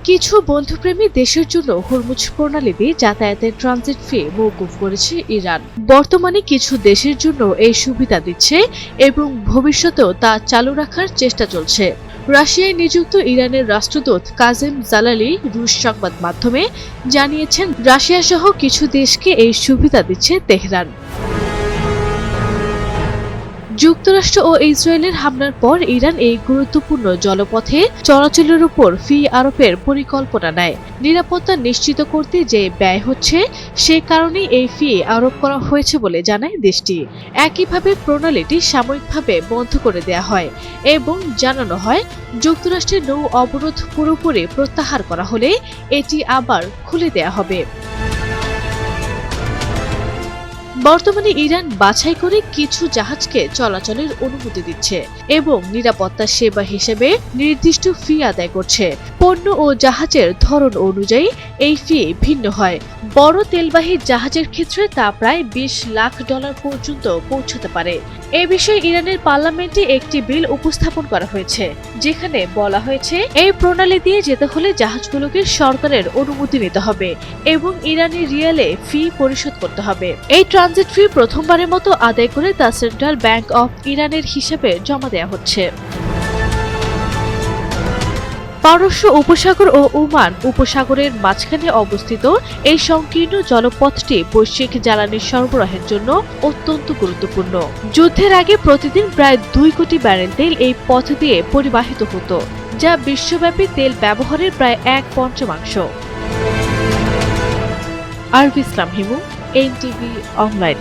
কিছু বন্ধুপ্রেমী দেশের জন্য হরমুজ প্রণালী দিয়ে যাতায়াতের ট্রানজিট ফি মওকুফ করেছে ইরান। বর্তমানে কিছু দেশের জন্য এই সুবিধা দিচ্ছে এবং ভবিষ্যতেও তা চালু রাখার চেষ্টা চলছে। রাশিয়ায় নিযুক্ত ইরানের রাষ্ট্রদূত কাজেম জালালি রুশ সংবাদ মাধ্যমে জানিয়েছেন, রাশিয়া সহ কিছু দেশকে এই সুবিধা দিচ্ছে তেহরান। যুক্তরাষ্ট্র ও ইসরায়েলের হামলার পর ইরান এই গুরুত্বপূর্ণ জলপথে চলাচলের উপর ফি আরোপের পরিকল্পনা নেয়। নিরাপত্তা নিশ্চিত করতে যে ব্যয় হচ্ছে, সে কারণেই এই ফি আরোপ করা হয়েছে বলে জানায় দেশটি। একইভাবে প্রণালীটি সাময়িকভাবে বন্ধ করে দেয়া হয় এবং জানানো হয়, যুক্তরাষ্ট্রের নৌ অবরোধ পুরোপুরি প্রত্যাহার করা হলে এটি আবার খুলে দেয়া হবে। বর্তমানে ইরান বাছাই করে কিছু জাহাজকে চলাচলের অনুমতি দিচ্ছে এবং নিরাপত্তা সেবা হিসেবে নির্দিষ্ট ফি আদায় করছে। পণ্য ও জাহাজের ধরন অনুযায়ী এই ফি ভিন্ন হয়। বড় তেলবাহী জাহাজের ক্ষেত্রে তা প্রায় $20 লাখ পর্যন্ত পৌঁছাতে পারে। এ বিষয়ে ইরানের পার্লামেন্টে একটি বিল উপস্থাপন করা হয়েছে, যেখানে বলা হয়েছে এই প্রণালী দিয়ে যেতে হলে জাহাজগুলোকে সরকারের অনুমতি নিতে হবে এবং ইরানি রিয়ালে ফি পরিশোধ করতে হবে। এই ট্রানজিট ফি প্রথমবারের মতো আদায় করে তা সেন্ট্রাল ব্যাংক অফ ইরানের হিসাবে জমা দেওয়া হচ্ছে। পারস্য উপসাগর ও ওমান উপসাগরের মাঝখানে অবস্থিত এই সংকীর্ণ জলপথটি বৈশ্বিক জ্বালানি সরবরাহের জন্য অত্যন্ত গুরুত্বপূর্ণ। যুদ্ধের আগে প্রতিদিন প্রায় 2 কোটি ব্যারেল তেল এই পথ দিয়ে পরিবাহিত হতো, যা বিশ্বব্যাপী তেল ব্যবহারের প্রায় 1/5। আরবি ইসলাম হিমু, NTV অনলাইন।